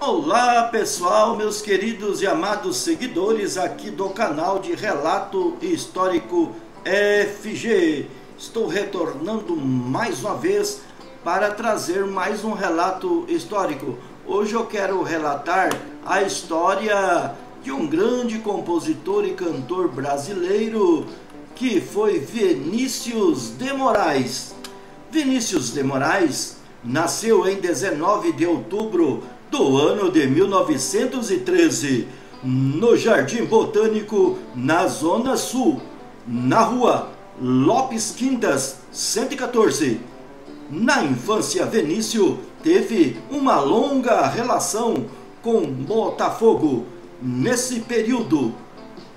Olá pessoal, meus queridos e amados seguidores aqui do canal de Relato Histórico FG. Estou retornando mais uma vez para trazer mais um relato histórico. Hoje eu quero relatar a história de um grande compositor e cantor brasileiro que foi Vinícius de Moraes. Vinícius de Moraes nasceu em 19 de outubro do ano de 1913, no Jardim Botânico, na Zona Sul, na rua Lopes Quintas, 114. Na infância, Vinícius teve uma longa relação com Botafogo. Nesse período,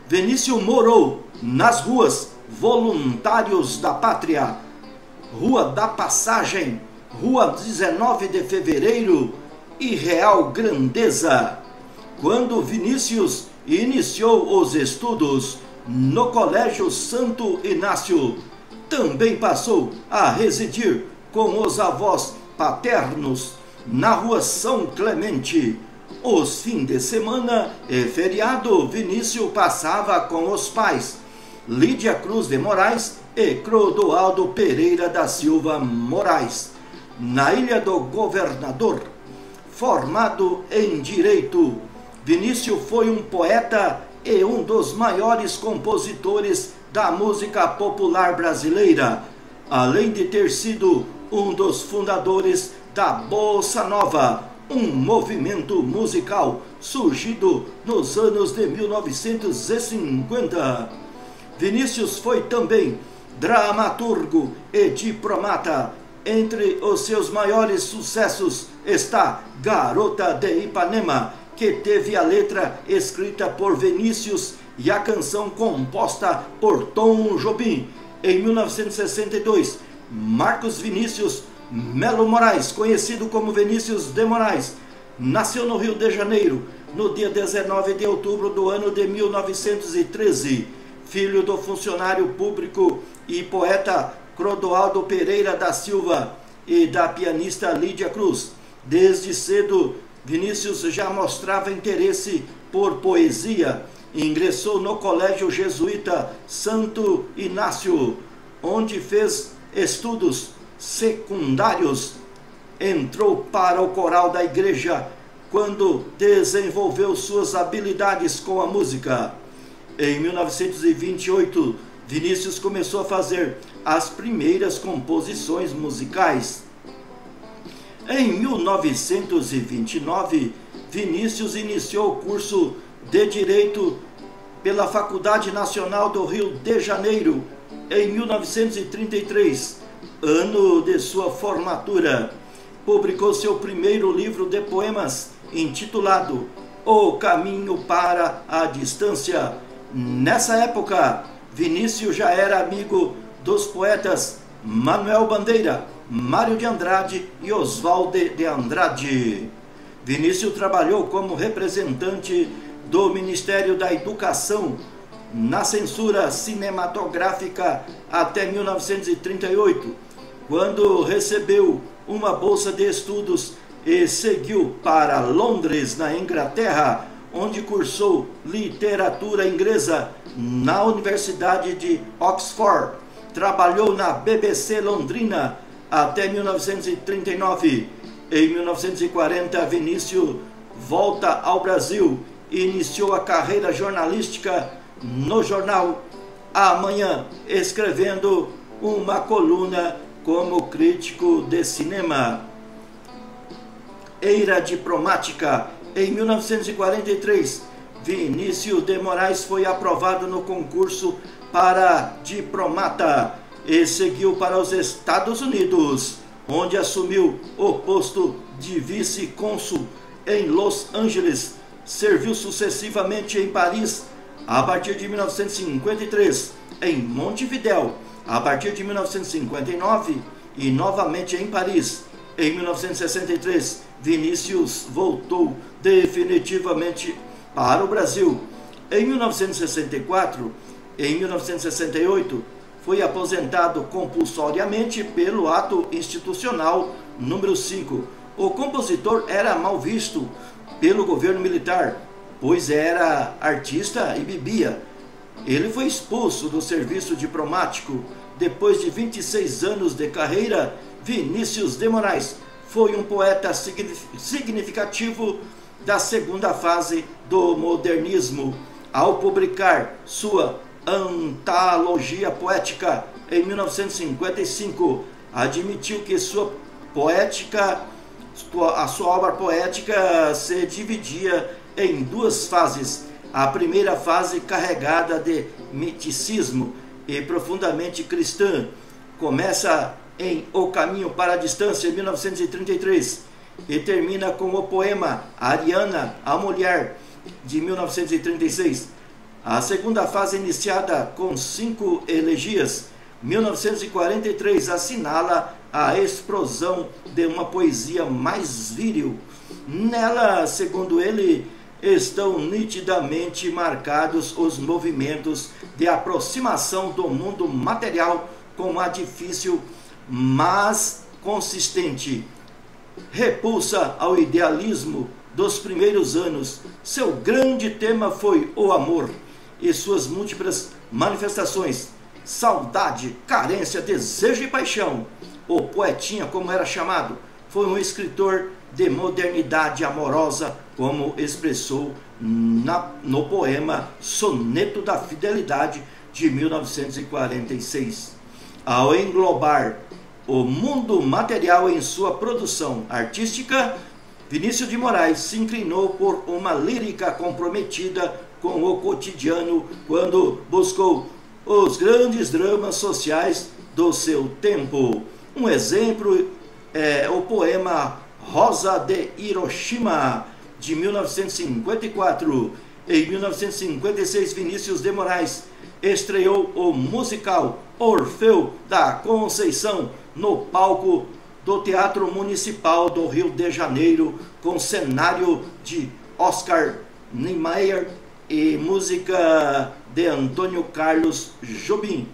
Vinícius morou nas ruas Voluntários da Pátria, Rua da Passagem, Rua 19 de Fevereiro e Real Grandeza. Quando Vinícius iniciou os estudos no Colégio Santo Inácio, também passou a residir com os avós paternos na Rua São Clemente. Os fins de semana e feriado, Vinícius passava com os pais Lídia Cruz de Moraes e Clodoaldo Pereira da Silva Moraes, na Ilha do Governador. Formado em Direito, Vinícius foi um poeta e um dos maiores compositores da música popular brasileira, além de ter sido um dos fundadores da Bossa Nova, um movimento musical surgido nos anos de 1950. Vinícius foi também dramaturgo e diplomata. Entre os seus maiores sucessos está Garota de Ipanema, que teve a letra escrita por Vinícius e a canção composta por Tom Jobim. Em 1962, Marcos Vinícius Melo Moraes, conhecido como Vinícius de Moraes, nasceu no Rio de Janeiro no dia 19 de outubro do ano de 1913, filho do funcionário público e poeta Clodoaldo Pereira da Silva e da pianista Lídia Cruz. Desde cedo, Vinícius já mostrava interesse por poesia. Ingressou no Colégio Jesuíta Santo Inácio, onde fez estudos secundários. Entrou para o coral da igreja quando desenvolveu suas habilidades com a música. Em 1928, Vinícius começou a fazer as primeiras composições musicais. Em 1929, Vinícius iniciou o curso de Direito pela Faculdade Nacional do Rio de Janeiro. Em 1933, ano de sua formatura, publicou seu primeiro livro de poemas, intitulado O Caminho para a Distância. Nessa época, Vinícius já era amigo dos poetas Manuel Bandeira, Mário de Andrade e Oswaldo de Andrade. Vinícius trabalhou como representante do Ministério da Educação na censura cinematográfica até 1938, quando recebeu uma bolsa de estudos e seguiu para Londres, na Inglaterra, onde cursou literatura inglesa na Universidade de Oxford. Trabalhou na BBC Londrina até 1939. Em 1940, Vinícius volta ao Brasil e iniciou a carreira jornalística no jornal Amanhã, escrevendo uma coluna como crítico de cinema. Era diplomática. Em 1943, Vinícius de Moraes foi aprovado no concurso para diplomata e seguiu para os Estados Unidos, onde assumiu o posto de vice-cônsul em Los Angeles. Serviu sucessivamente em Paris a partir de 1953, em Montevidéu a partir de 1959 e novamente em Paris. Em 1963, Vinícius voltou definitivamente para o Brasil. Em 1964 e em 1968, foi aposentado compulsoriamente pelo Ato Institucional número 5. O compositor era mal visto pelo governo militar, pois era artista e bebia. Ele foi expulso do serviço diplomático. Depois de 26 anos de carreira, Vinícius de Moraes foi um poeta significativo da segunda fase do modernismo. Ao publicar sua antologia poética em 1955, admitiu que a sua obra poética se dividia em duas fases. A primeira fase, carregada de misticismo e profundamente cristã, começa em O Caminho para a Distância, em 1933, e termina com o poema Ariana, a Mulher, de 1936. A segunda fase, iniciada com 5 elegias, 1943, assinala a explosão de uma poesia mais viril. Nela, segundo ele, estão nitidamente marcados os movimentos de aproximação do mundo material com a difícil, mas consistente repulsa ao idealismo dos primeiros anos. Seu grande tema foi o amor e suas múltiplas manifestações: saudade, carência, desejo e paixão. O poetinha, como era chamado, foi um escritor de modernidade amorosa, como expressou no poema Soneto da Fidelidade, de 1946. Ao englobar o mundo material em sua produção artística, Vinícius de Moraes se inclinou por uma lírica comprometida com o cotidiano quando buscou os grandes dramas sociais do seu tempo. Um exemplo é o poema Rosa de Hiroshima, de 1954. Em 1956, Vinícius de Moraes estreou o musical Orfeu da Conceição no palco do Teatro Municipal do Rio de Janeiro, com cenário de Oscar Niemeyer e música de Antônio Carlos Jobim.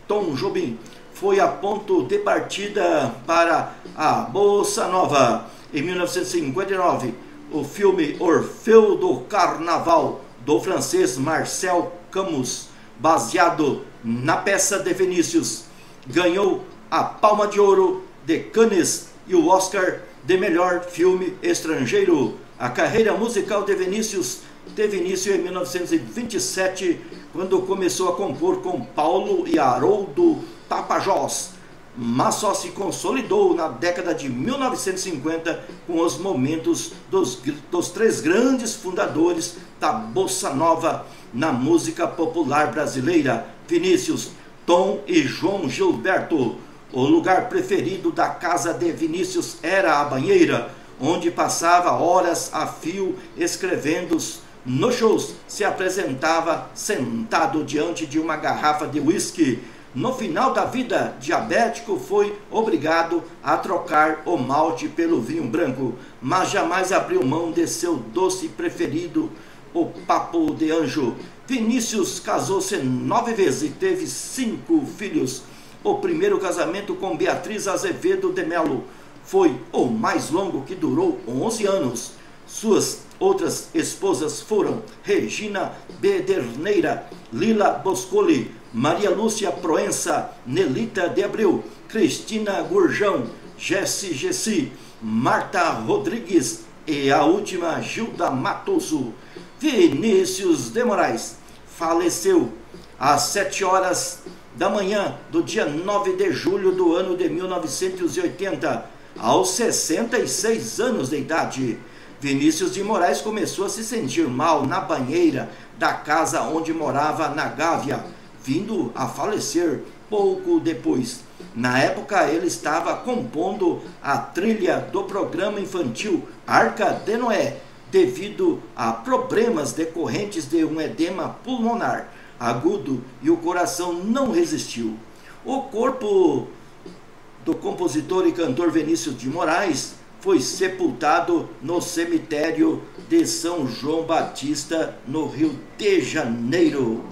Tom Jobim foi a ponto de partida para a Bossa Nova. Em 1959, o filme Orfeu do Carnaval, do francês Marcel Camus, baseado na peça de Vinícius, ganhou a Palma de Ouro de Cannes e o Oscar de melhor filme estrangeiro. A carreira musical de Vinícius teve início em 1927, quando começou a compor com Paulo e Haroldo Tapajós, mas só se consolidou na década de 1950 com os momentos dos três grandes fundadores da Bossa Nova na música popular brasileira: Vinícius, Tom e João Gilberto. O lugar preferido da casa de Vinícius era a banheira, onde passava horas a fio escrevendo. Nos shows se apresentava sentado diante de uma garrafa de uísque. No final da vida, diabético, foi obrigado a trocar o malte pelo vinho branco, mas jamais abriu mão de seu doce preferido, o papo de anjo. Vinícius casou-se 9 vezes e teve 5 filhos. O primeiro casamento com Beatriz Azevedo de Melo foi o mais longo, que durou 11 anos. Suas outras esposas foram Regina Bederneira, Lila Boscoli, Maria Lúcia Proença, Nelita de Abreu, Cristina Gurjão, Gessi, Marta Rodrigues e a última, Gilda Matoso. Vinícius de Moraes faleceu às 7 horas da manhã do dia 9 de julho do ano de 1980, aos 66 anos de idade. Vinícius de Moraes começou a se sentir mal na banheira da casa onde morava na Gávea, vindo a falecer pouco depois. Na época, ele estava compondo a trilha do programa infantil Arca de Noé, devido a problemas decorrentes de um edema pulmonar agudo, e o coração não resistiu. O corpo do compositor e cantor Vinícius de Moraes foi sepultado no cemitério de São João Batista, no Rio de Janeiro.